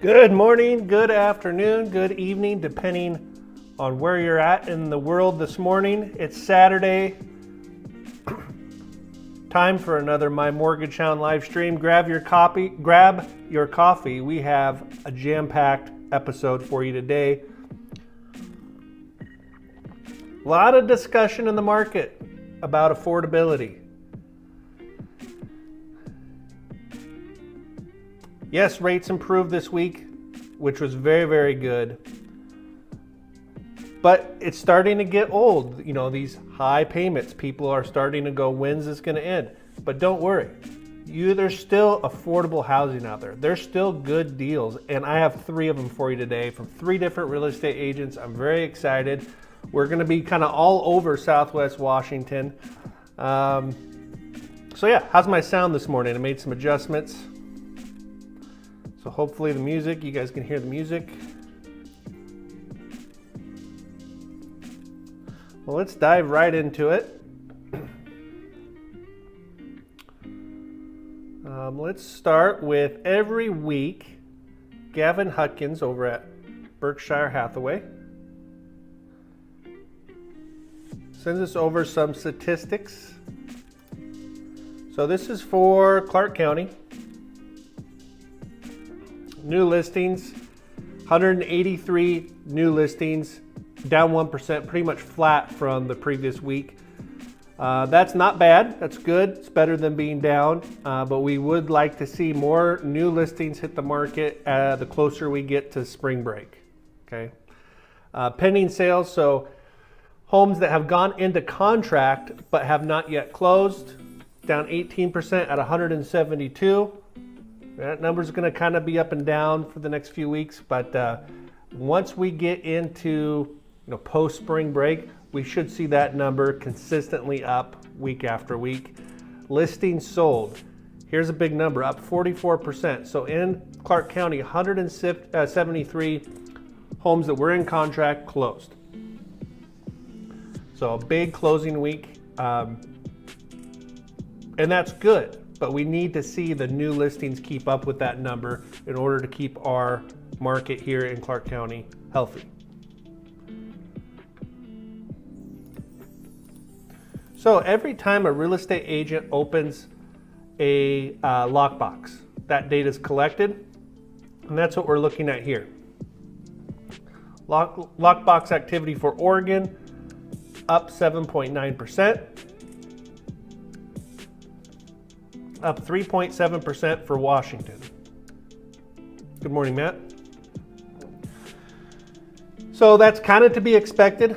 Good morning, good afternoon, good evening, depending on where you're at in the world this morning. It's Saturday. Time for another My Mortgage Hound live stream. Grab your coffee. We have a jam-packed episode for you today. A lot of discussion in the market about affordability. Yes, rates improved this week, which was very, very good. But it's starting to get old. You know, these high payments, people are starting to go, when's this going to end? But don't worry. There's still affordable housing out there. There's still good deals. And I have 3 of them for you today from 3 different real estate agents. I'm very excited. We're going to be kind of all over Southwest Washington. So yeah, how's my sound this morning? I made some adjustments. So hopefully the music, you guys can hear the music. Well, let's dive right into it. Let's start with every week, Gavin Hutkins over at Berkshire Hathaway sends us over some statistics. So this is for Clark County. New listings, 183 new listings, down 1%, pretty much flat from the previous week. That's not bad, that's good, it's better than being down, but we would like to see more new listings hit the market the closer we get to spring break, okay? Pending sales, so homes that have gone into contract but have not yet closed, down 18% at 172. That number's going to kind of be up and down for the next few weeks, but once we get into post-spring break, we should see that number consistently up week after week. Listings sold. Here's a big number, up 44%. So in Clark County, 173 homes that were in contract closed. So a big closing week, and that's good. But we need to see the new listings keep up with that number in order to keep our market here in Clark County healthy. So every time a real estate agent opens a lockbox, that data is collected, and that's what we're looking at here. Lockbox activity for Oregon, up 7.9%. Up 3.7% for Washington. Good morning, Matt. So that's kind of to be expected.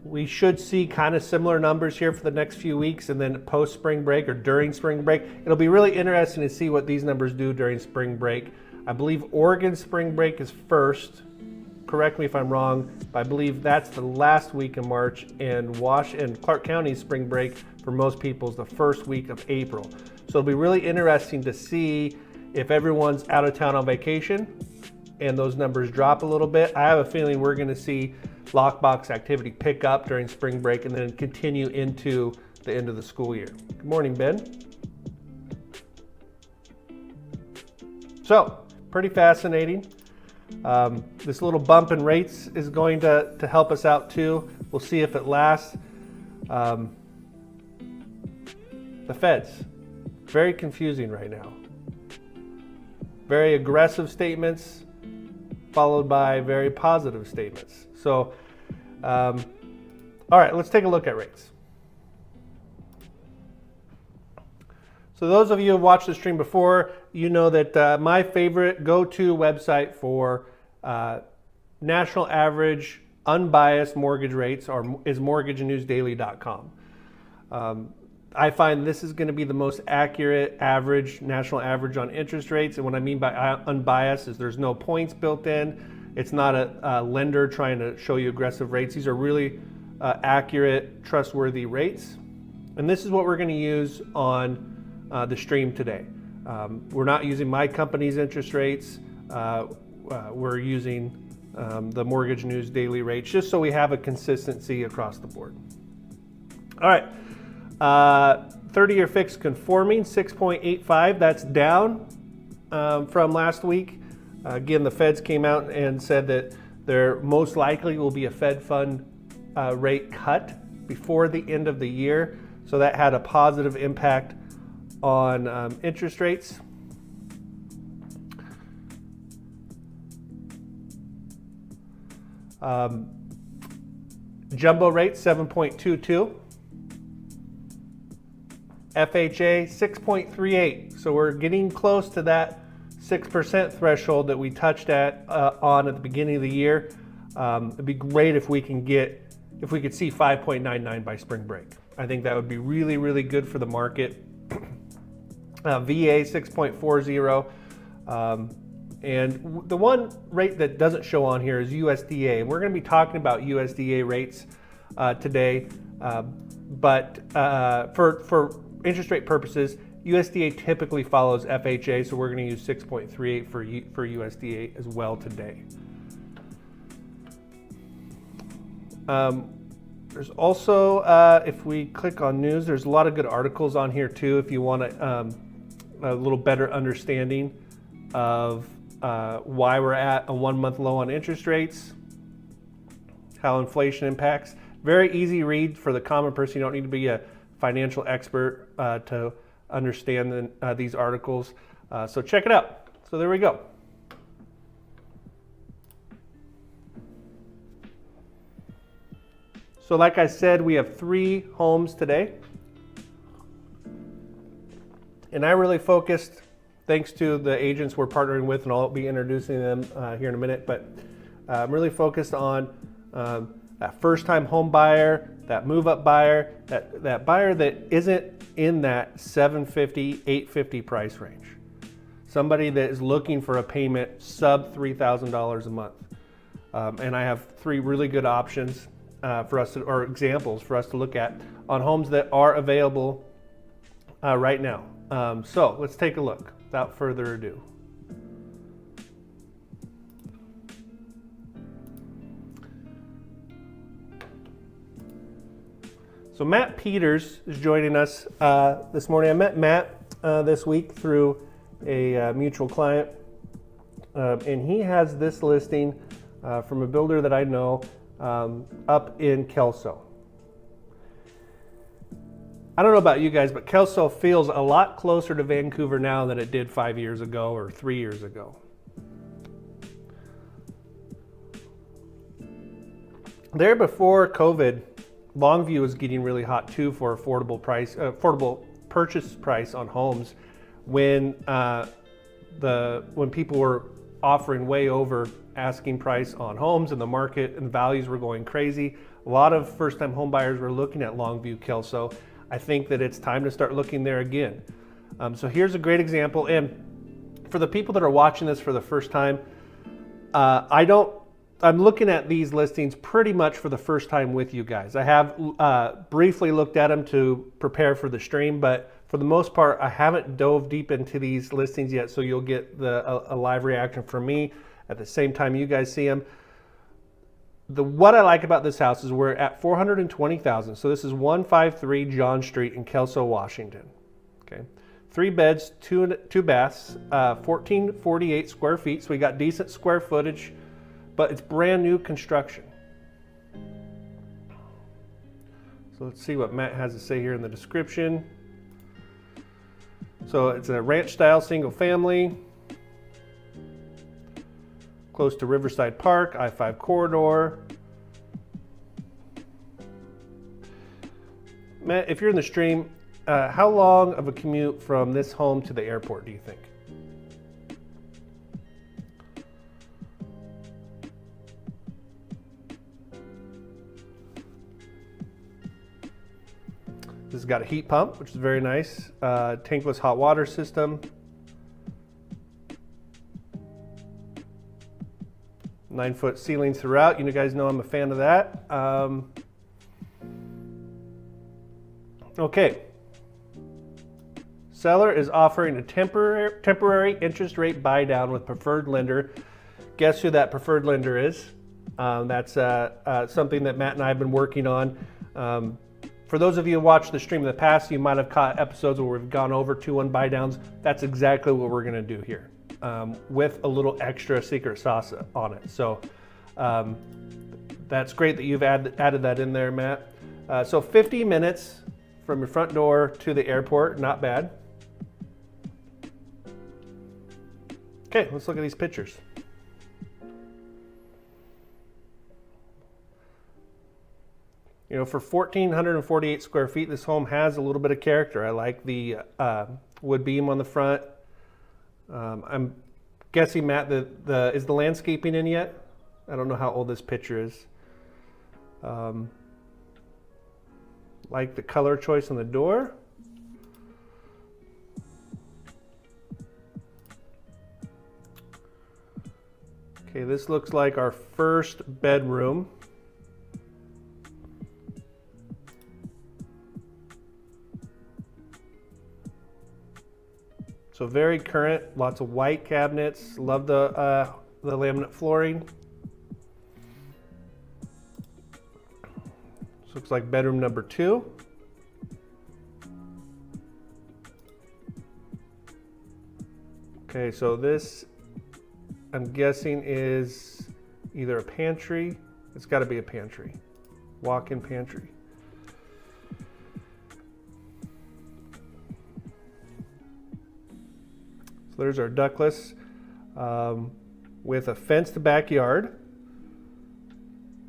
We should see kind of similar numbers here for the next few weeks, and then post spring break or during spring break. It'll be really interesting to see what these numbers do during spring break. I believe Oregon spring break is first. Correct me if I'm wrong, but I believe that's the last week in March, and Clark County's spring break for most people is the first week of April. So it'll be really interesting to see if everyone's out of town on vacation and those numbers drop a little bit. I have a feeling we're going to see lockbox activity pick up during spring break and then continue into the end of the school year. Good morning, Ben. So, pretty fascinating. This little bump in rates is going to help us out too. We'll see if it lasts. The Feds, very confusing right now. Very aggressive statements followed by very positive statements. So, all right, let's take a look at rates. So those of you who have watched the stream before, you know that my favorite go-to website for national average unbiased mortgage rates is mortgagenewsdaily.com. I find this is going to be the most accurate national average on interest rates. And what I mean by unbiased is there's no points built in. It's not a lender trying to show you aggressive rates. These are really accurate, trustworthy rates. And this is what we're going to use on the stream today. We're not using my company's interest rates. We're using the Mortgage News Daily rates just so we have a consistency across the board. All right. 30-year fixed conforming, 6.85. That's down from last week. Again, the feds came out and said that there most likely will be a Fed fund rate cut before the end of the year. So that had a positive impact on interest rates. Jumbo rate 7.22. FHA 6.38. So we're getting close to that 6% threshold that we touched on at the beginning of the year. It'd be great if we could see 5.99 by spring break. I think that would be really, really good for the market. VA 6.40. And the one rate that doesn't show on here is USDA. And we're going to be talking about USDA rates today. But for interest rate purposes, USDA typically follows FHA, so we're going to use 6.38 for USDA as well today. There's also, if we click on news, there's a lot of good articles on here too if you want a little better understanding of why we're at a 1 month low on interest rates, how inflation impacts. Very easy read for the common person. You don't need to be a financial expert to understand these articles. So check it out. So there we go. So like I said, we have 3 homes today. And I really focused, thanks to the agents we're partnering with, and I'll be introducing them here in a minute, but I'm really focused on that first-time home buyer, that move-up buyer, that buyer that isn't in that $750, $850 price range. Somebody that is looking for a payment sub $3,000 a month. And I have 3 really good options or examples for us to look at on homes that are available right now. So let's take a look without further ado. So Matt Peters is joining us this morning. I met Matt this week through a mutual client, and he has this listing from a builder that I know up in Kelso. I don't know about you guys, but Kelso feels a lot closer to Vancouver now than it did 5 years ago or 3 years ago. There before COVID, Longview was getting really hot too for affordable purchase price on homes when people were offering way over asking price on homes and the market and the values were going crazy. A lot of first-time home buyers were looking at Longview, Kelso. I think that it's time to start looking there again. So here's a great example. And for the people that are watching this for the first time, I'm looking at these listings pretty much for the first time with you guys. I have briefly looked at them to prepare for the stream, but for the most part, I haven't dove deep into these listings yet, so you'll get a live reaction from me at the same time you guys see them. What I like about this house is we're at $420,000. So this is 153 John Street in Kelso, Washington. Okay, 3 beds, 2 baths, 1448 square feet. So we got decent square footage, but it's brand new construction. So let's see what Matt has to say here in the description. So it's a ranch style single family, close to Riverside Park, I-5 corridor. Matt, if you're in the stream, how long of a commute from this home to the airport do you think? This has got a heat pump, which is very nice. Tankless hot water system. 9-foot ceilings throughout. You guys know I'm a fan of that. Okay. Seller is offering a temporary interest rate buy down with preferred lender. Guess who that preferred lender is? That's something that Matt and I have been working on. For those of you who watched the stream in the past, you might have caught episodes where we've gone over 2-1 buy downs. That's exactly what we're going to do here. with a little extra secret sauce on it. So that's great that you've added that in there, Matt. So 50 minutes from your front door to the airport, not bad. Okay, let's look at these pictures. You know, for 1,448 square feet, this home has a little bit of character. I like the wood beam on the front. I'm guessing, Matt, that is the landscaping in yet? I don't know how old this picture is. Like the color choice on the door. Okay, this looks like our first bedroom. So very current, lots of white cabinets. Love the laminate flooring. This looks like bedroom number 2. Okay, so this, I'm guessing, is either a pantry. It's got to be a pantry, walk-in pantry. So there's our ductless with a fenced backyard,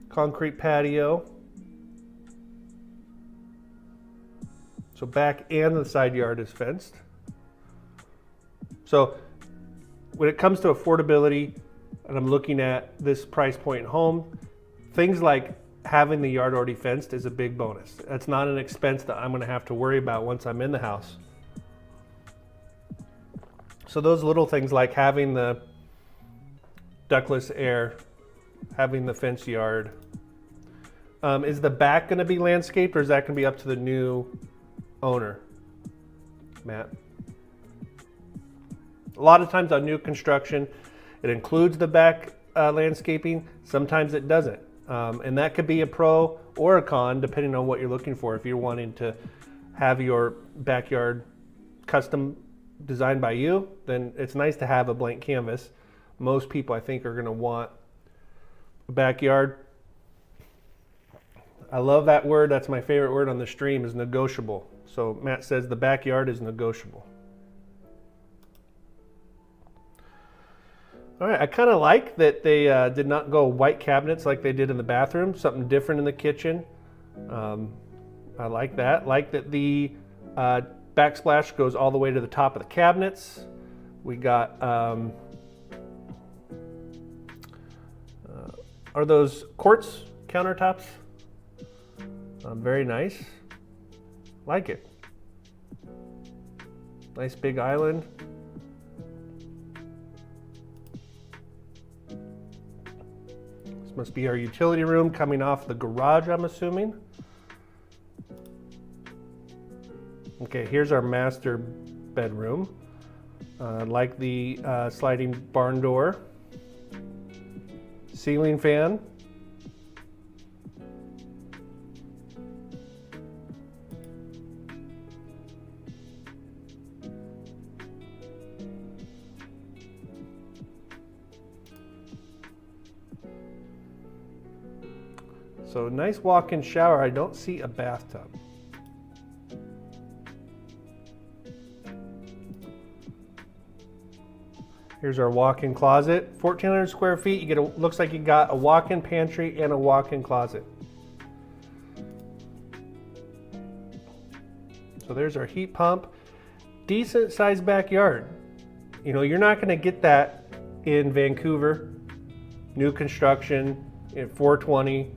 concrete patio. So back and the side yard is fenced. So when it comes to affordability, and I'm looking at this price point home, things like having the yard already fenced is a big bonus. That's not an expense that I'm going to have to worry about once I'm in the house. So those little things like having the ductless air, having the fenced yard. Is the back going to be landscaped, or is that going to be up to the new owner, Matt? A lot of times on new construction, it includes the back landscaping. Sometimes it doesn't. And that could be a pro or a con, depending on what you're looking for. If you're wanting to have your backyard custom designed by you, then it's nice to have a blank canvas. Most people, I think, are going to want a backyard. I love that word. That's my favorite word on the stream, is negotiable. So Matt says the backyard is negotiable. All right, I kind of like that they did not go white cabinets like they did in the bathroom, something different in the kitchen. I like that. Like that the backsplash goes all the way to the top of the cabinets. We got, are those quartz countertops? Very nice. Like it. Nice big island. This must be our utility room coming off the garage, I'm assuming. Okay, here's our master bedroom. Like the sliding barn door. Ceiling fan. So nice walk-in shower. I don't see a bathtub. Here's our walk-in closet. 1,400 square feet. You get looks like you got a walk-in pantry and a walk-in closet. So there's our heat pump. Decent sized backyard. You know, you're not going to get that in Vancouver. New construction at $420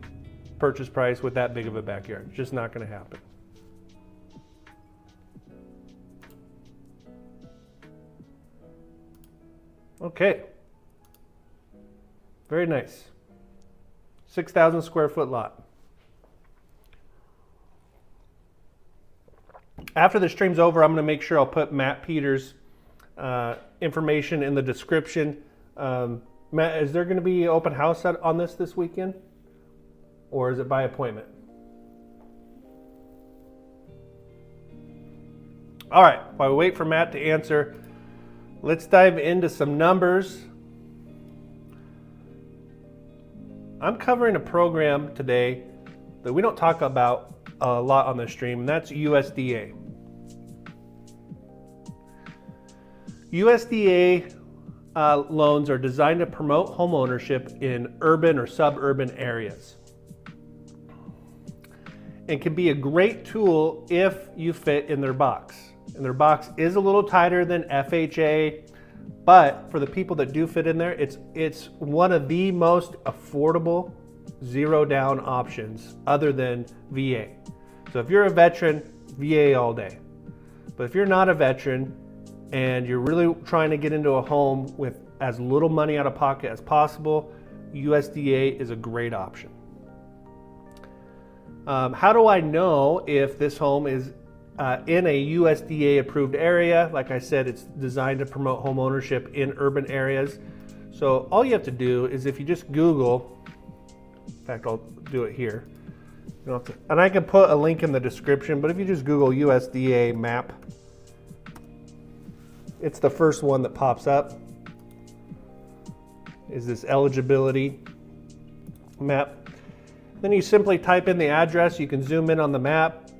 purchase price with that big of a backyard. Just not going to happen. Okay. Very nice. 6,000 square foot lot. After the stream's over, I'm going to make sure I'll put Matt Peters' information in the description. Matt, is there going to be open house on this weekend? Or is it by appointment? All right, while we wait for Matt to answer, let's dive into some numbers. I'm covering a program today that we don't talk about a lot on the stream, and that's USDA. USDA loans are designed to promote home ownership in urban or suburban areas, and can be a great tool if you fit in their box. And their box is a little tighter than FHA, but for the people that do fit in there, it's one of the most affordable zero down options other than VA. So if you're a veteran, VA all day. But if you're not a veteran and you're really trying to get into a home with as little money out of pocket as possible, USDA is a great option. How do I know if this home is in a USDA approved area? Like I said, it's designed to promote home ownership in urban areas. So all you have to do is, if you just Google, in fact, I'll do it here. You don't have to, and I can put a link in the description, but if you just Google USDA map, it's the first one that pops up, is this eligibility map. Then you simply type in the address. You can zoom in on the map,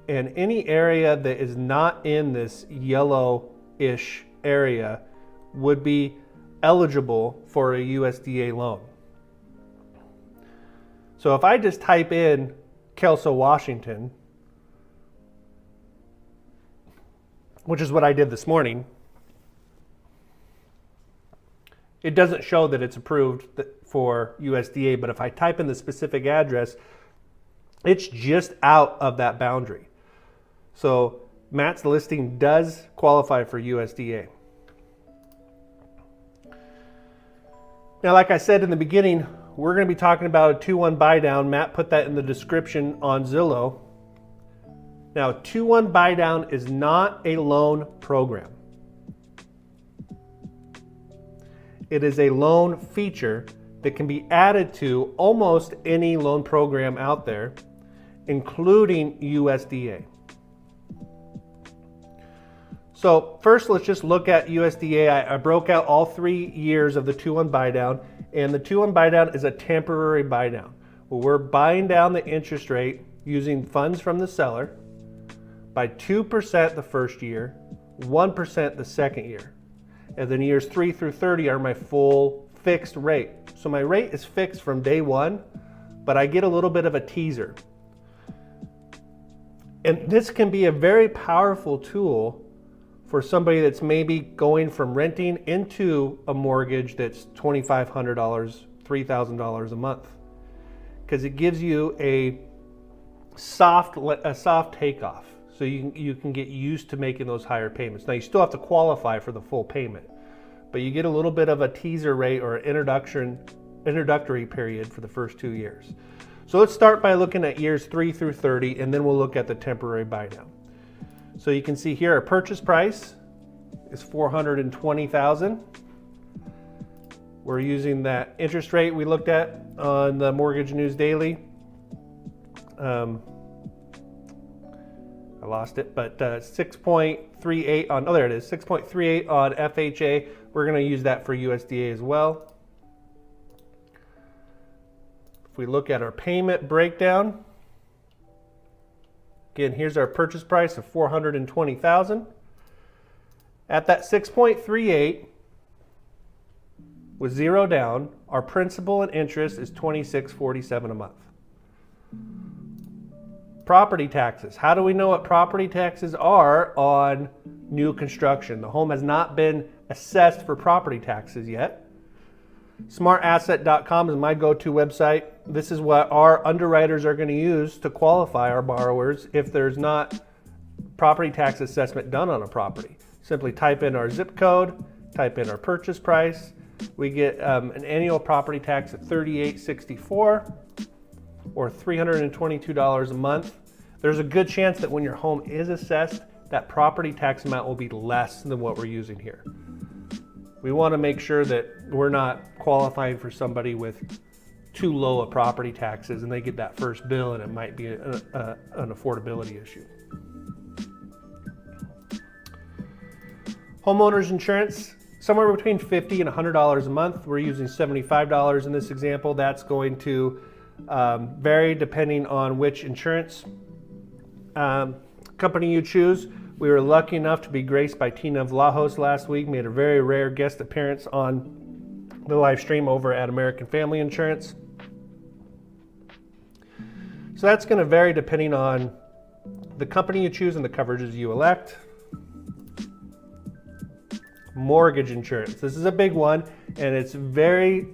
and any area that is not in this yellowish area would be eligible for a USDA loan. So if I just type in Kelso, Washington, which is what I did this morning, it doesn't show that it's approved for USDA, but if I type in the specific address, it's just out of that boundary. So Matt's listing does qualify for USDA. Now, like I said in the beginning, we're going to be talking about a 2-1 buy down. Matt put that in the description on Zillow. Now, 2-1 buy down is not a loan program. It is a loan feature that can be added to almost any loan program out there, including USDA. So first, let's just look at USDA. I broke out all 3 years of the 2-1 buy down, and the 2-1 buy down is a temporary buy down. Well, we're buying down the interest rate using funds from the seller by 2% the first year, 1% the second year. And then years 3 through 30 are my full fixed rate. So my rate is fixed from day one, but I get a little bit of a teaser. And this can be a very powerful tool for somebody that's maybe going from renting into a mortgage that's $2,500, $3,000 a month. Because it gives you a soft takeoff. So you can get used to making those higher payments. Now, you still have to qualify for the full payment, but you get a little bit of a teaser rate or introductory period for the first 2 years. So let's start by looking at years 3 through 30, and then we'll look at the temporary buy down. So you can see here our purchase price is $420,000. We're using that interest rate we looked at on the Mortgage News Daily. I lost it, but 6.38 on, oh, there it is, 6.38 on FHA. We're going to use that for USDA as well. If we look at our payment breakdown, again, here's our purchase price of $420,000. At that 6.38 with zero down, our principal and interest is $26.47 a month. Property taxes. How do we know what property taxes are on new construction? The home has not been assessed for property taxes yet. SmartAsset.com is my go-to website. This is what our underwriters are going to use to qualify our borrowers if there's not property tax assessment done on a property. Simply type in our zip code, type in our purchase price. We get an annual property tax at $38.64 or $322 a month. There's a good chance that when your home is assessed, that property tax amount will be less than what we're using here. We want to make sure that we're not qualifying for somebody with too low of property taxes and they get that first bill and it might be an affordability issue. Homeowners insurance. somewhere between $50 and $100 a month. We're using $75 in this example. That's going to vary depending on which insurance company you choose. We were lucky enough to be graced by Tina Vlahos last week, made a very rare guest appearance on the live stream over at American Family Insurance. So that's going to vary depending on the company you choose and the coverages you elect. Mortgage insurance. This is a big one, and it's very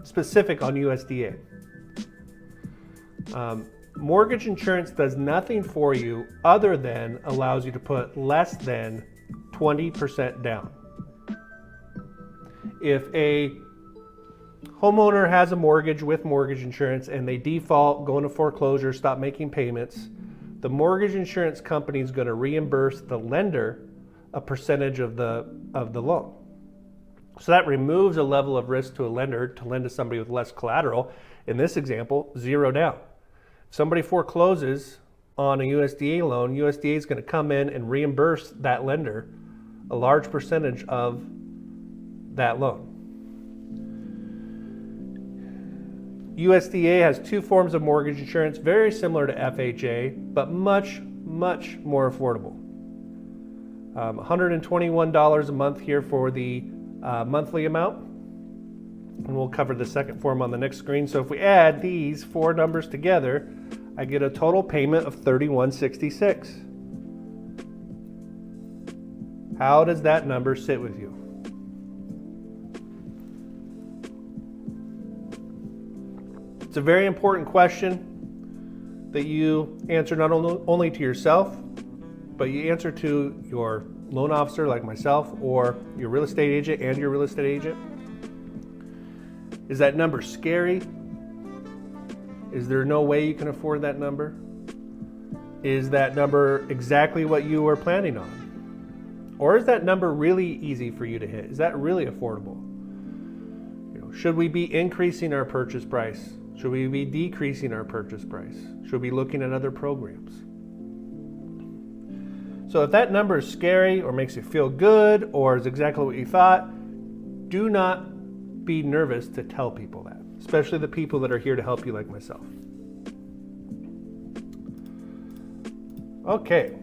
specific on USDA. Mortgage insurance does nothing for you other than allows you to put less than 20% down. If a homeowner has a mortgage with mortgage insurance and they default, go into foreclosure, stop making payments, the mortgage insurance company is going to reimburse the lender a percentage of the loan. So that removes a level of risk to a lender to lend to somebody with less collateral. In this example, 0 down. If somebody forecloses on a USDA loan, USDA is going to come in and reimburse that lender a large percentage of that loan. USDA has 2 forms of mortgage insurance, very similar to FHA, but much, much more affordable. $121 a month here for the monthly amount, and we'll cover the second form on the next screen. So if we add these 4 numbers together, I get a total payment of $31.66. How does that number sit with you? It's a very important question that you answer not only to yourself, but you answer to your loan officer like myself or your real estate agent and your real estate agent. Is that number scary? Is there no way you can afford that number? Is that number exactly what you were planning on? Or is that number really easy for you to hit? Is that really affordable? Should we be increasing our purchase price? Should we be decreasing our purchase price? Should we be looking at other programs? So if that number is scary or makes you feel good or is exactly what you thought, do not be nervous to tell people that, especially the people that are here to help you like myself. Okay,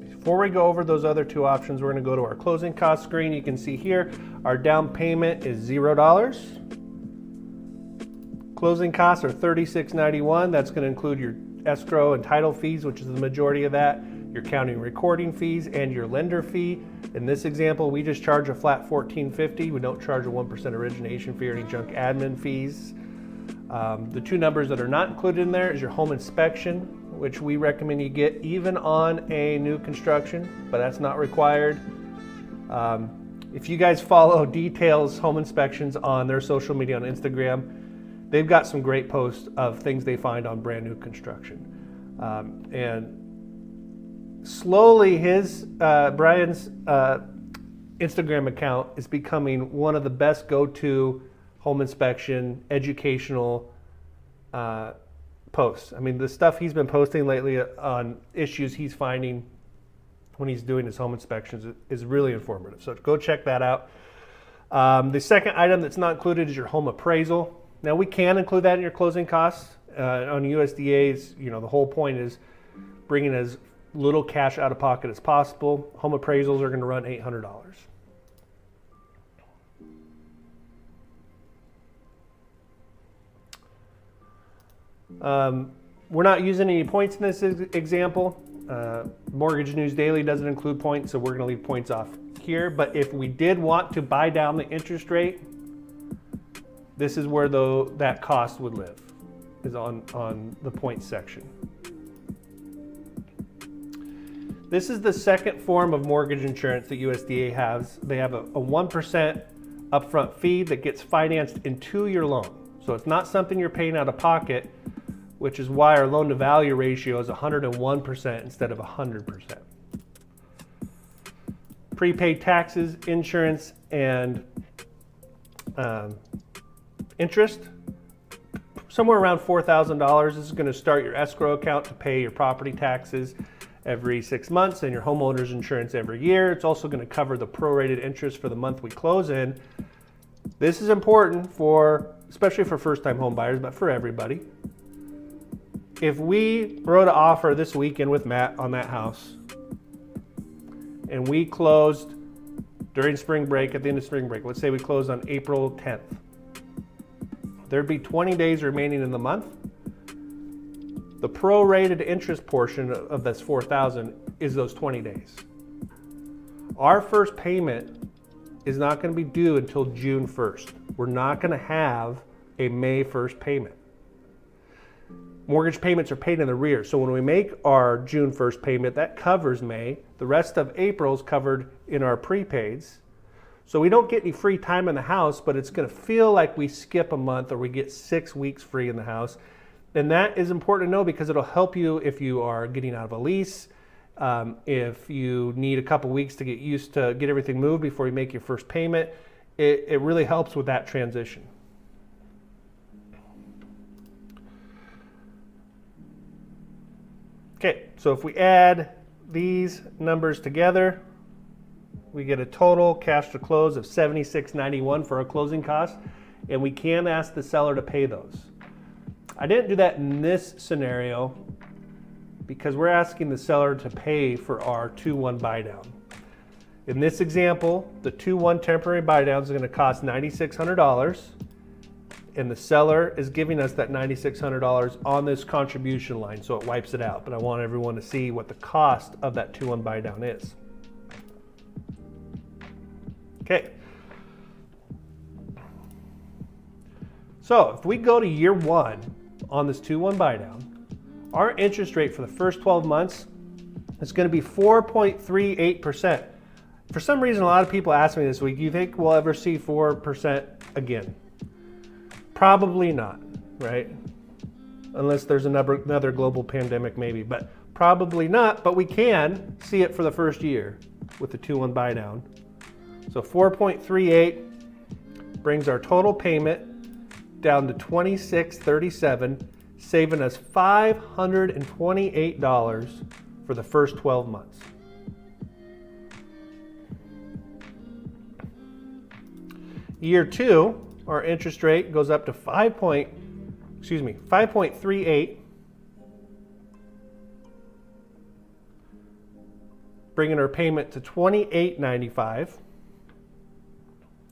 before we go over those other 2 options, we're going to go to our closing cost screen. You can see here our down payment is $0. Closing costs are $36.91. That's going to include your escrow and title fees, which is the majority of that, your county and recording fees, and your lender fee. In this example, we just charge a flat $14.50. We don't charge a 1% origination fee or any junk admin fees. The 2 numbers that are not included in there is your home inspection, which we recommend you get even on a new construction, but that's not required. If you guys follow Details Home Inspections on their social media on Instagram, they've got some great posts of things they find on brand new construction. And slowly Brian's Instagram account is becoming one of the best go-to home inspection educational posts. I mean, the stuff he's been posting lately on issues he's finding when he's doing his home inspections is really informative. So go check that out. The second item that's not included is your home appraisal. Now we can include that in your closing costs. On USDA's, the whole point is bringing as little cash out of pocket as possible. Home appraisals are going to run $800. We're not using any points in this example. Mortgage News Daily doesn't include points, so we're going to leave points off here. But if we did want to buy down the interest rate, this is where that cost would live, is on the points section. This is the second form of mortgage insurance that USDA has. They have a 1% upfront fee that gets financed into your loan. So it's not something you're paying out of pocket, which is why our loan to value ratio is 101% instead of 100%. Prepaid taxes, insurance, and interest, somewhere around $4,000. This is going to start your escrow account to pay your property taxes every 6 months and your homeowner's insurance every year. It's also going to cover the prorated interest for the month we close in. This is important for, especially for first-time home buyers, but for everybody. If we wrote an offer this weekend with Matt on that house and we closed during spring break, at the end of spring break, let's say we closed on April 10th, there'd be 20 days remaining in the month. The prorated interest portion of this $4,000 is those 20 days. Our first payment is not going to be due until June 1st. We're not going to have a May 1st payment. Mortgage payments are paid in arrears. So when we make our June 1st payment, that covers May. The rest of April is covered in our prepaids. So we don't get any free time in the house, but it's going to feel like we skip a month or we get 6 weeks free in the house. And that is important to know because it'll help you if you are getting out of a lease, if you need a couple weeks to get used to get everything moved before you make your first payment. It really helps with that transition. Okay, so if we add these numbers together, we get a total cash to close of $76.91 for our closing costs, and we can ask the seller to pay those. I didn't do that in this scenario because we're asking the seller to pay for our 2-1 buy down. In this example, the 2-1 temporary buy down is going to cost $9,600, and the seller is giving us that $9,600 on this contribution line, so it wipes it out. But I want everyone to see what the cost of that 2-1 buy down is. Okay. So if we go to year 1 on this 2-1 buy down, our interest rate for the first 12 months is going to be 4.38%. For some reason, a lot of people ask me this week, do you think we'll ever see 4% again? Probably not, right? Unless there's another global pandemic maybe, but probably not, but we can see it for the first year with the 2-1 buy down. So 4.38 brings our total payment down to $26.37, saving us $528 for the first 12 months. Year 2, our interest rate goes up to 5.38, bringing our payment to $28.95,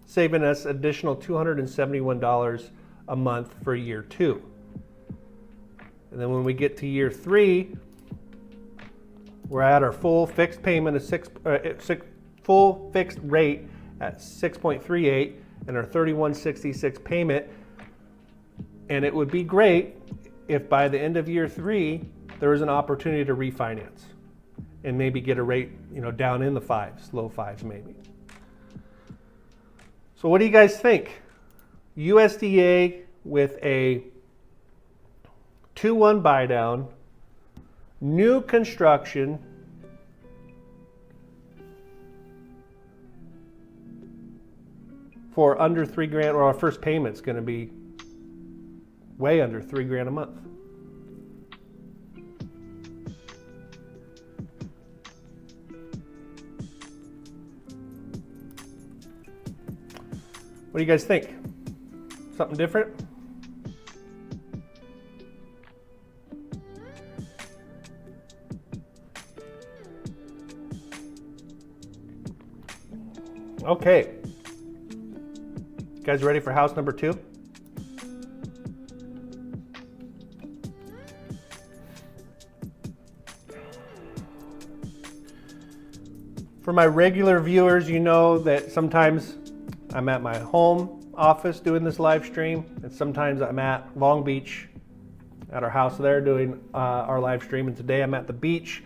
saving us additional $271 a month for year 2. And then when we get to year 3, we're at our full fixed payment of full fixed rate at 6.38 and our 3166 payment. And it would be great if by the end of year 3 there was an opportunity to refinance and maybe get a rate, down in the 5s, low 5s maybe. So what do you guys think? USDA with a 2-1 buy down, new construction, for under $3,000, or our first payment's going to be way under $3,000 a month. What do you guys think? Something different? Okay. You guys ready for house number 2? For my regular viewers, you know that sometimes I'm at my home office doing this live stream, and sometimes I'm at Long Beach at our house there doing our live stream, and today I'm at the beach.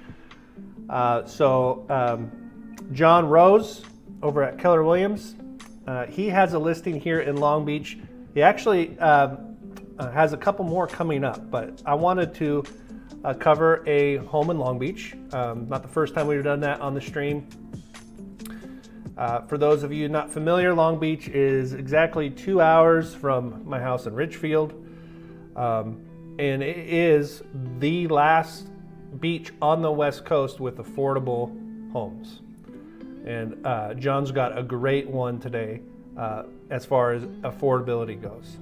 John Rose over at Keller Williams, he has a listing here in Long Beach. He actually has a couple more coming up, but I wanted to cover a home in Long Beach. Not the first time we've done that on the stream. For those of you not familiar, Long Beach is exactly 2 hours from my house in Ridgefield. And it is the last beach on the West Coast with affordable homes. And John's got a great one today as far as affordability goes.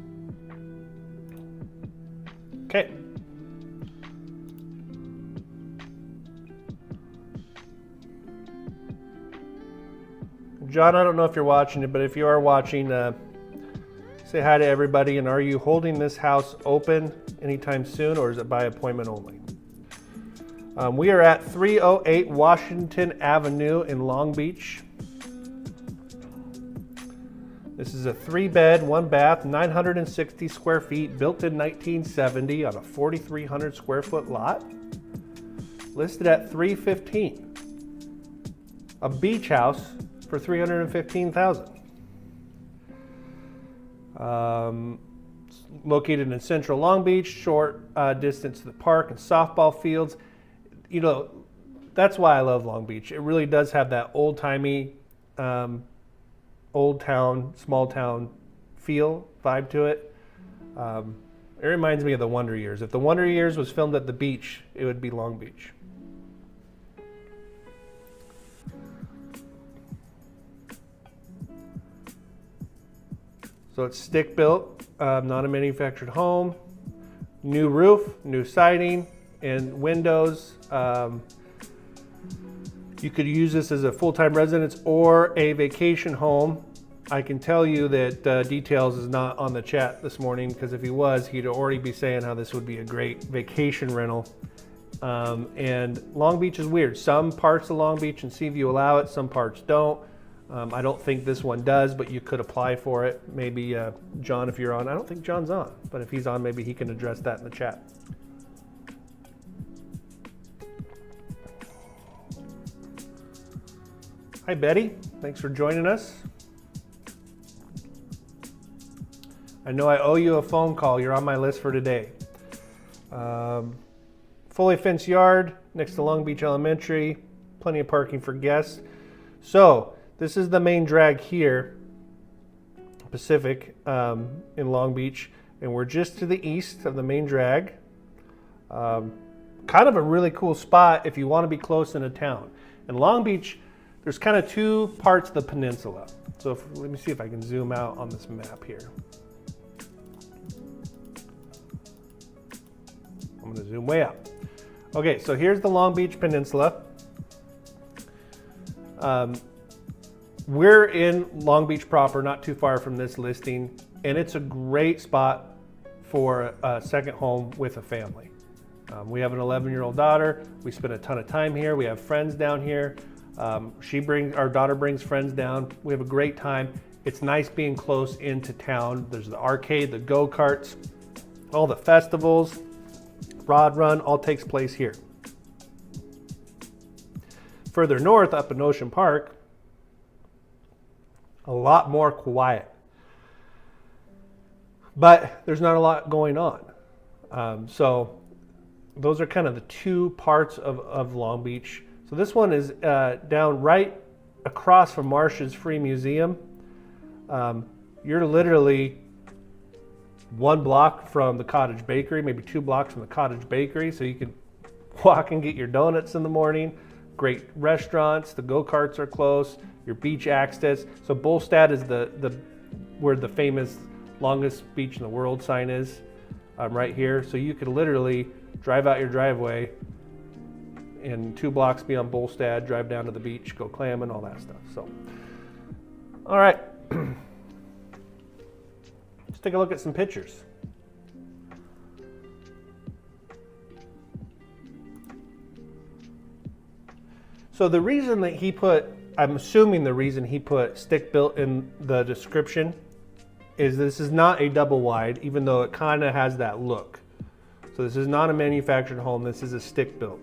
Okay. John, I don't know if you're watching it, but if you are watching, say hi to everybody. And are you holding this house open anytime soon, or is it by appointment only? We are at 308 Washington Avenue in Long Beach. This is a 3-bed, 1-bath, 960 square feet, built in 1970 on a 4,300 square foot lot. Listed at $315,000. A beach house for $315,000. Located in central Long Beach, short distance to the park and softball fields. You know, that's why I love Long Beach. It really does have that old-timey, old town, small town feel, vibe to it. It reminds me of the Wonder Years. If the Wonder Years was filmed at the beach, it would be Long Beach. So it's stick built, not a manufactured home. New roof, new siding, and windows. You could use this as a full-time residence or a vacation home. I can tell you that Details is not on the chat this morning, because if he was, he'd already be saying how this would be a great vacation rental. And Long Beach is weird. Some parts of Long Beach and Seaview allow it, some parts don't. I don't think this one does, but you could apply for it. Maybe John, if you're on. I don't think John's on, but if he's on, maybe he can address that in the chat. Hi, Betty. Thanks for joining us. I know I owe you a phone call. You're on my list for today. Fully fenced yard next to Long Beach Elementary. Plenty of parking for guests. So this is the main drag here, Pacific, in Long Beach. And we're just to the east of the main drag. Kind of a really cool spot if you want to be close in a town. In Long Beach, there's kind of two parts of the peninsula. So let me see if I can zoom out on this map here. I'm going to zoom way up. Okay, so here's the Long Beach Peninsula. We're in Long Beach proper, not too far from this listing, and it's a great spot for a second home with a family. We have an 11-year-old daughter. We spend a ton of time here. We have friends down here. Our daughter brings friends down. We have a great time. It's nice being close into town. There's the arcade, the go-karts, all the festivals, Rod Run, all takes place here. Further north, up in Ocean Park, a lot more quiet. But there's not a lot going on. So those are kind of the two parts of Long Beach. So this one is down right across from Marsh's Free Museum. You're literally 1 block from the Cottage Bakery, maybe 2 blocks from the Cottage Bakery, so you can walk and get your donuts in the morning. Great restaurants, the go-karts are close, your beach access. So Bolstad is where the famous longest beach in the world sign is, right here. So you could literally drive out your driveway and 2 blocks beyond Bolstad, drive down to the beach, go clamming, all that stuff. So, all right. Let's take a look at some pictures. So the reason that I'm assuming the reason he put stick built in the description is this is not a double wide, even though it kind of has that look. So this is not a manufactured home, this is a stick built.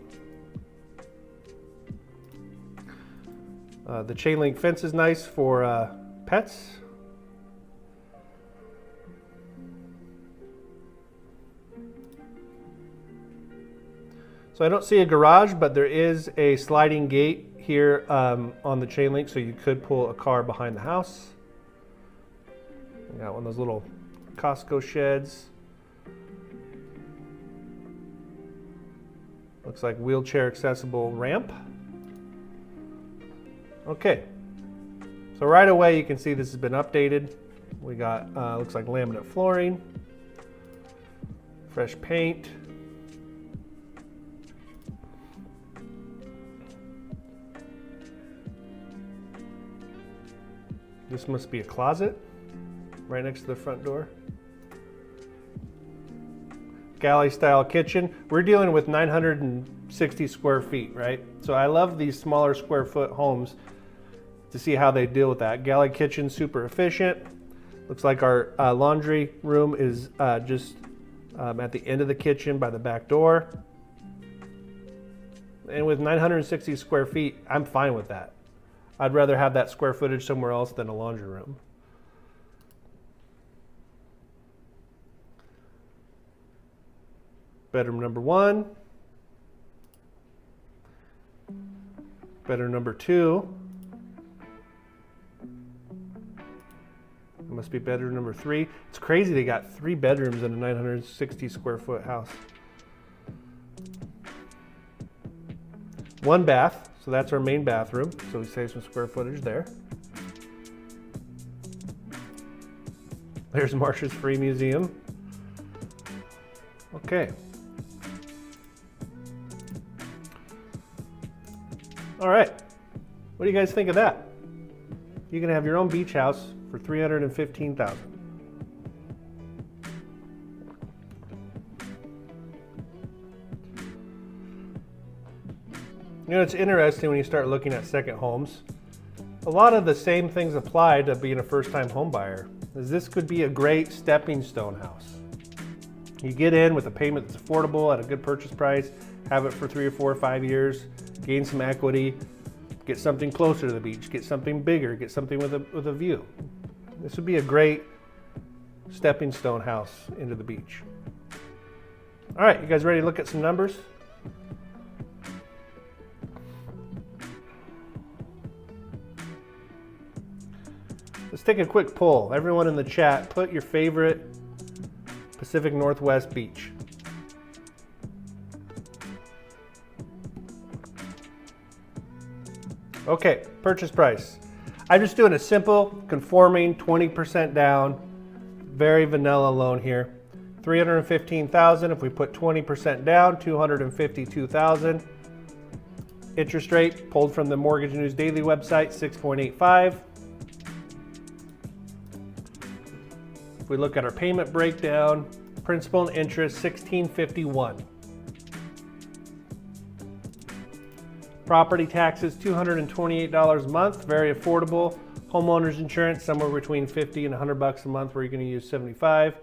The chain link fence is nice for pets. So I don't see a garage, but there is a sliding gate here on the chain link, so you could pull a car behind the house. We got one of those little Costco sheds. Looks like wheelchair accessible ramp. Okay, so right away you can see this has been updated. We got, looks like laminate flooring, fresh paint. This must be a closet right next to the front door. Galley style kitchen. We're dealing with 960 square feet, right? So I love these smaller square foot homes to see how they deal with that. Galley kitchen, super efficient. Looks like our laundry room is just at the end of the kitchen by the back door. And with 960 square feet, I'm fine with that. I'd rather have that square footage somewhere else than a laundry room. Bedroom number 1. Bedroom number 2. It must be bedroom number 3. It's crazy they got 3 bedrooms in a 960 square foot house. 1 bath, so that's our main bathroom. So we save some square footage there. There's Marcia's Free Museum. Okay. All right, what do you guys think of that? You can have your own beach house for $315,000. You know, it's interesting when you start looking at second homes. A lot of the same things apply to being a first-time home buyer. This could be a great stepping stone house. You get in with a payment that's affordable at a good purchase price, have it for 3 or 4 or 5 years, gain some equity, get something closer to the beach, get something bigger, get something with a view. This would be a great stepping stone house into the beach. All right, you guys ready to look at some numbers? Let's take a quick poll. Everyone in the chat, put your favorite Pacific Northwest beach. Okay, purchase price. I'm just doing a simple, conforming, 20% down, very vanilla loan here. $315,000. If we put 20% down, $252,000. Interest rate pulled from the Mortgage News Daily website, 6.85. If we look at our payment breakdown, principal and interest, $1,651. Property taxes, $228 a month, very affordable. Homeowners insurance, somewhere between $50 and $100 a month, where you're going to use $75.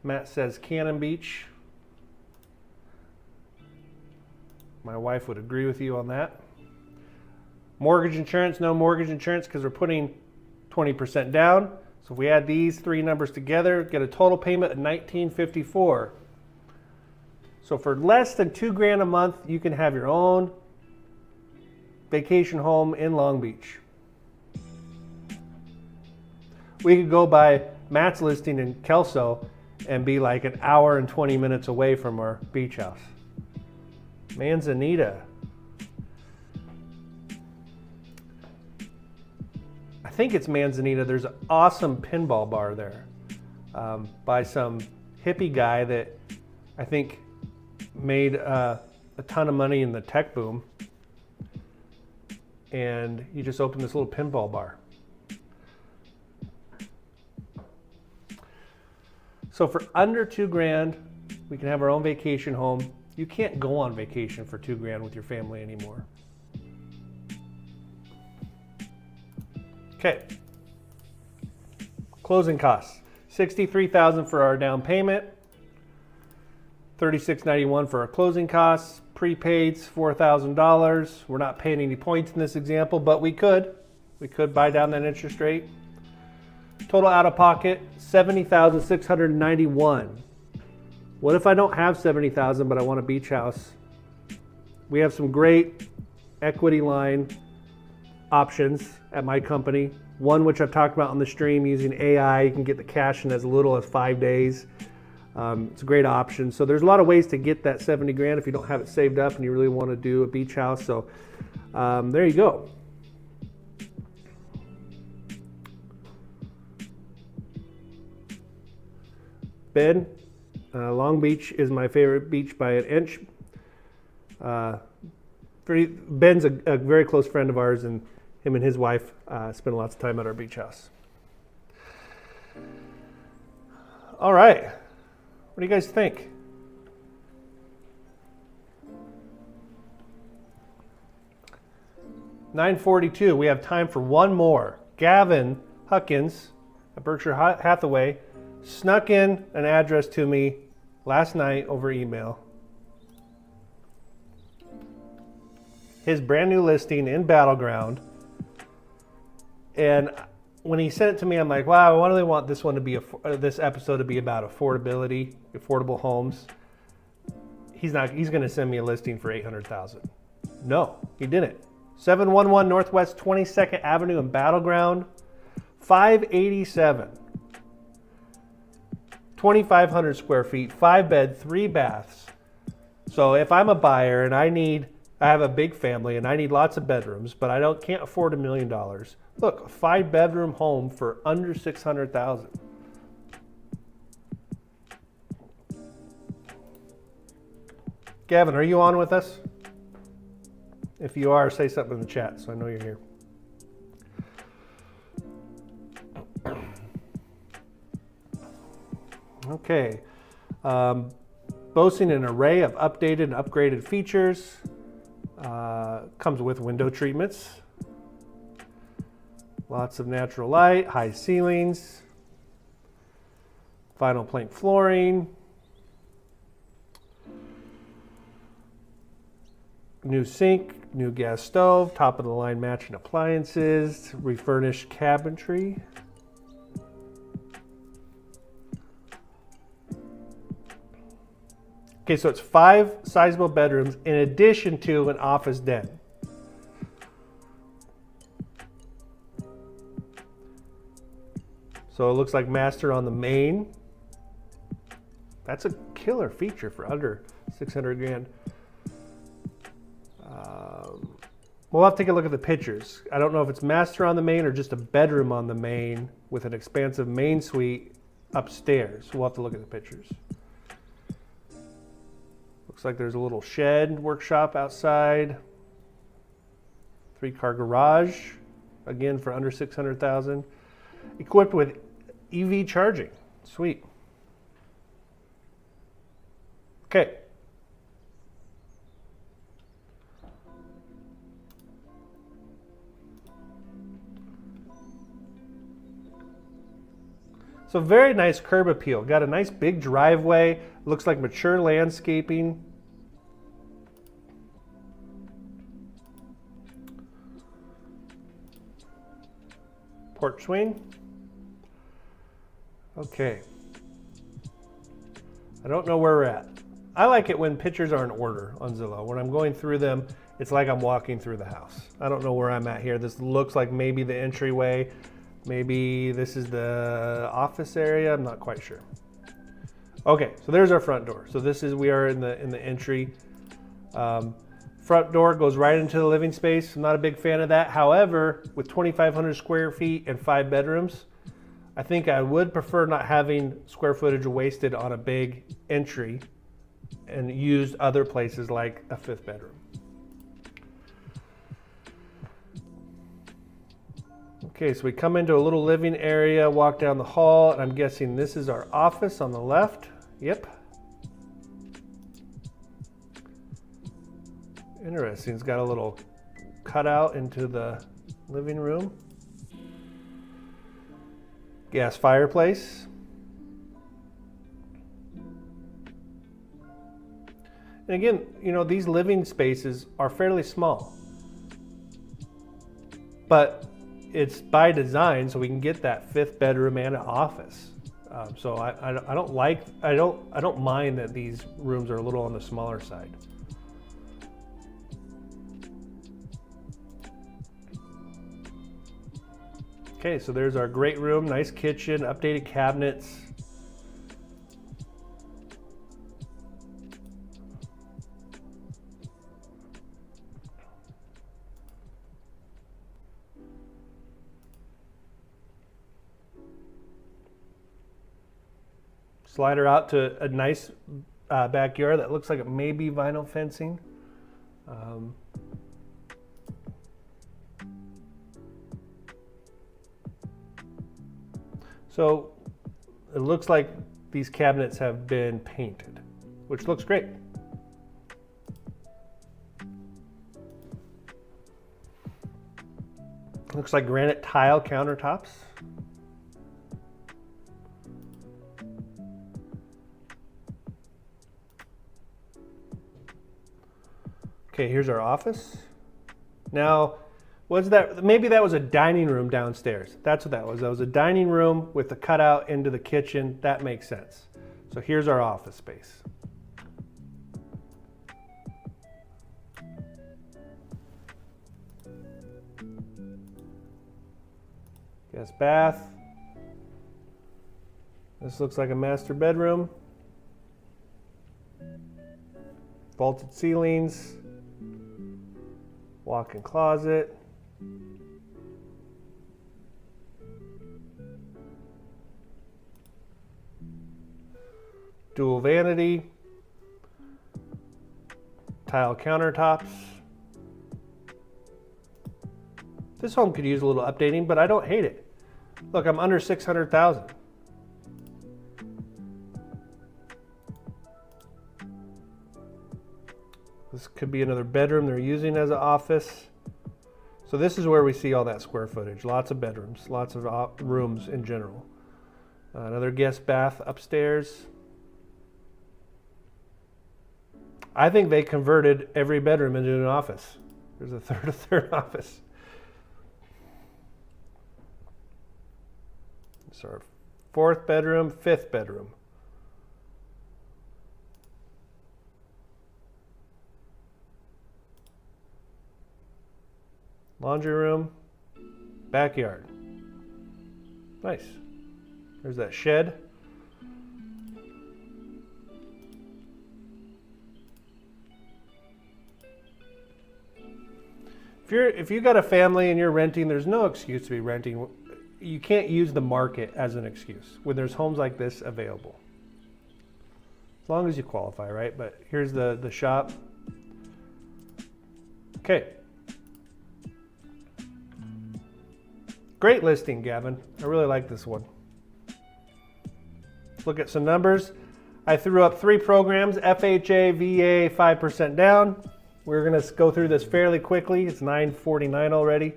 Matt says Cannon Beach. My wife would agree with you on that. Mortgage insurance, no mortgage insurance because we're putting 20% down. So if we add these 3 numbers together, get a total payment of $1,954. So for less than $2,000 a month, you can have your own vacation home in Long Beach. We could go by Matt's listing in Kelso and be like an hour and 20 minutes away from our beach house. Manzanita. I think it's Manzanita. There's an awesome pinball bar there by some hippie guy that I think made a ton of money in the tech boom. And he just opened this little pinball bar. So for under $2,000, we can have our own vacation home. You can't go on vacation for $2,000 with your family anymore. Okay. Closing costs. $63,000 for our down payment. $36.91 for our closing costs. Prepaids, $4,000. We're not paying any points in this example, but we could. We could buy down that interest rate. Total out of pocket, $70,691. What if I don't have $70,000 but I want a beach house? We have some great equity line options at my company. One which I've talked about on the stream, using AI, you can get the cash in as little as 5 days. It's a great option. So there's a lot of ways to get that 70 grand if you don't have it saved up and you really want to do a beach house. So there you go. Ben, Long Beach is my favorite beach by an inch. Ben's a very close friend of ours, and him and his wife spend lots of time at our beach house. All right, what do you guys think? $9:42. We have time for one more. Gavin Huckins at Berkshire Hathaway snuck in an address to me last night over email. His brand new listing in Battleground. And when he sent it to me, I'm like, wow, I really want this one to be this episode to be about affordability, affordable homes. He's going to send me a listing for $800,000. No, he didn't. 711 Northwest 22nd Avenue in Battleground, 587. 2,500 square feet, 5 bed, 3 baths. So if I'm a buyer and I have a big family and I need lots of bedrooms, but I can't afford $1 million. Look, a 5-bedroom home for under $600,000. Gavin, are you on with us? If you are, say something in the chat so I know you're here. Okay. Boasting an array of updated and upgraded features. Comes with window treatments. Lots of natural light, high ceilings, vinyl plank flooring, new sink, new gas stove, top of the line matching appliances, refurnished cabinetry. Okay, so it's 5 sizable bedrooms in addition to an office den. So it looks like master on the main. That's a killer feature for under 600 grand. We'll have to take a look at the pictures. I don't know if it's master on the main or just a bedroom on the main with an expansive main suite upstairs. We'll have to look at the pictures. Looks like there's a little shed workshop outside. 3-car garage, again for under 600,000. Equipped with EV charging. Sweet. Okay. So very nice curb appeal. Got a nice big driveway. Looks like mature landscaping. Porch swing. Okay. I don't know where we're at. I like it when pictures are in order on Zillow. When I'm going through them, it's like I'm walking through the house. I don't know where I'm at here. This looks like maybe the entryway. Maybe this is the office area. I'm not quite sure. Okay, so there's our front door. So we are in the entry. Front door goes right into the living space. I'm not a big fan of that. However, with 2,500 square feet and 5 bedrooms, I think I would prefer not having square footage wasted on a big entry and used other places like a 5th bedroom. Okay, so we come into a little living area, walk down the hall, and I'm guessing this is our office on the left. Yep. Interesting. It's got a little cutout into the living room. Gas fireplace. And again, these living spaces are fairly small. But it's by design so we can get that 5th bedroom and an office. So I don't mind that these rooms are a little on the smaller side. Okay, so there's our great room, nice kitchen, updated cabinets. Slider out to a nice backyard that looks like it may be vinyl fencing. So it looks like these cabinets have been painted, which looks great. Looks like granite tile countertops. Okay, here's our office. Now, was that, maybe that was a dining room downstairs. That's what that was. That was a dining room with the cutout into the kitchen. That makes sense. So here's our office space. Guest bath. This looks like a master bedroom. Vaulted ceilings. Walk-in closet. Dual vanity. Tile countertops. This home could use a little updating, but I don't hate it. Look, I'm under 600,000. This could be another bedroom they're using as an office. So this is where we see all that square footage. Lots of bedrooms, lots of rooms in general. Another guest bath upstairs. I think they converted every bedroom into an office. There's a third office. So our fourth bedroom, fifth bedroom. Laundry room, backyard. Nice. There's that shed. If you got a family and you're renting, there's no excuse to be renting. You can't use the market as an excuse when there's homes like this available. As long as you qualify, right? But here's the shop. Okay. Great listing, Gavin. I really like this one. Let's look at some numbers. I threw up 3 programs, FHA, VA, 5% down. We're gonna go through this fairly quickly. It's $949 already.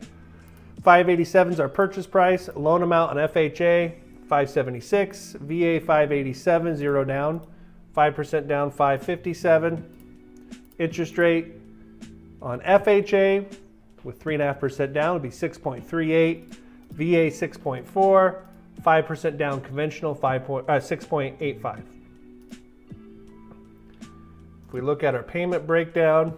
587 is our purchase price. Loan amount on FHA, 576. VA, 587, 0 down. 5% down, 557. Interest rate on FHA with 3.5% down would be 6.38. VA 6.4, 5% down conventional 6.85. If we look at our payment breakdown,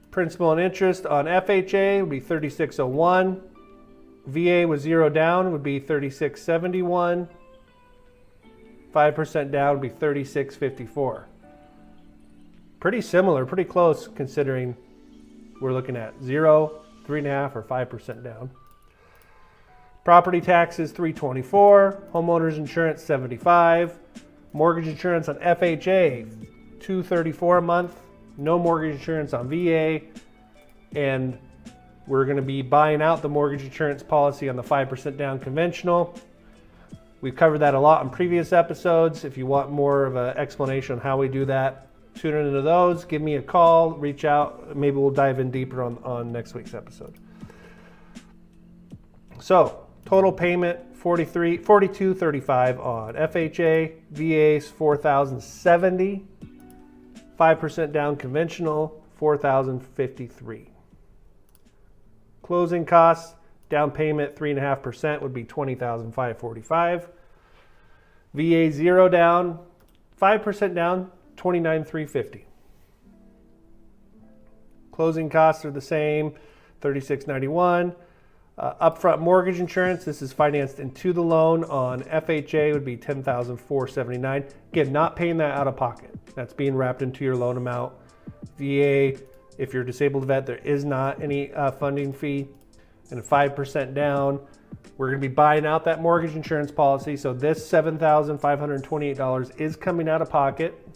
principal and interest on FHA would be $3601. VA with 0 down would be $3671. 5% down would be $3654. Pretty similar, pretty close considering we're looking at 0, 3.5, or 5% down. Property taxes $324. Homeowners insurance $75. Mortgage insurance on FHA $234 a month. No mortgage insurance on VA, and we're going to be buying out the mortgage insurance policy on the 5% down conventional. We've covered that a lot in previous episodes. If you want more of an explanation on how we do that, tune into those, give me a call, reach out. Maybe we'll dive in deeper on next week's episode. So total payment $4235 on FHA, VA's $4,070. 5% down conventional, $4,053. Closing costs, down payment 3.5% would be $20,545. VA 0 down, 5% down, $29,350. Closing costs are the same, $3691. Upfront mortgage insurance, this is financed into the loan on FHA, would be $10,479. Again, not paying that out of pocket. That's being wrapped into your loan amount. VA, if you're a disabled vet, there is not any funding fee. And 5% down, We're going to be buying out that mortgage insurance policy. So this $7,528 is coming out of pocket.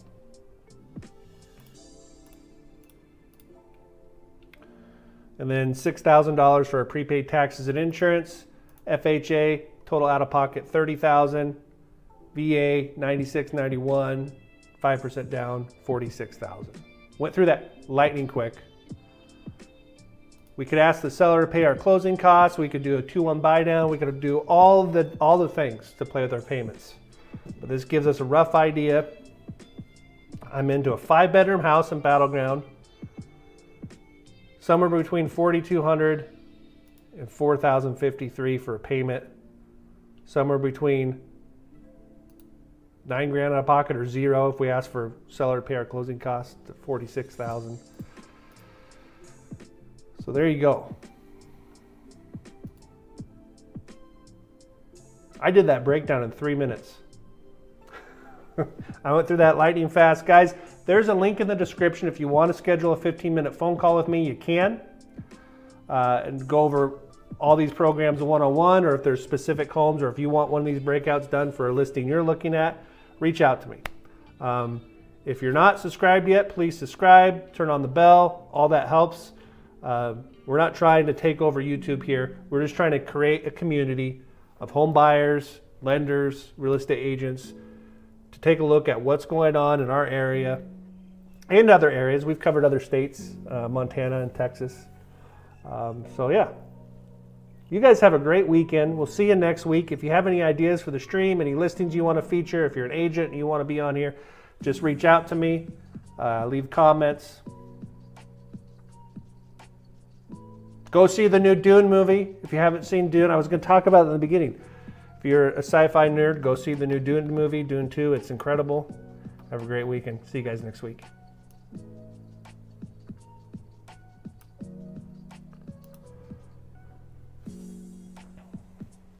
And then $6,000 for our prepaid taxes and insurance. FHA, total out of pocket $30,000. VA, $96.91. 5% down, $46,000. Went through that lightning quick. We could ask the seller to pay our closing costs. We could do a 2-1 buy down. We could do all the things to play with our payments. But this gives us a rough idea. I'm into a 5-bedroom house in Battleground. Somewhere between $4,200 and $4,053 for a payment. Somewhere between $9,000 out of pocket or zero if we ask for seller to pay our closing costs to $46,000. So there you go. I did that breakdown in 3 minutes. I went through that lightning fast. Guys, there's a link in the description. If you want to schedule a 15-minute phone call with me, you can. And go over all these programs one-on-one, or if there's specific homes, or if you want one of these breakouts done for a listing you're looking at, reach out to me. If you're not subscribed yet, please subscribe, turn on the bell. All that helps. We're not trying to take over YouTube here. We're just trying to create a community of home buyers, lenders, real estate agents to take a look at what's going on in our area and other areas. We've covered other states, Montana and Texas. So yeah, you guys have a great weekend. We'll see you next week. If you have any ideas for the stream, any listings you want to feature, if you're an agent and you want to be on here, just reach out to me, leave comments. Go see the new Dune movie. If you haven't seen Dune, I was going to talk about it in the beginning. If you're a sci-fi nerd, go see the new Dune movie, Dune 2. It's incredible. Have a great weekend. See you guys next week.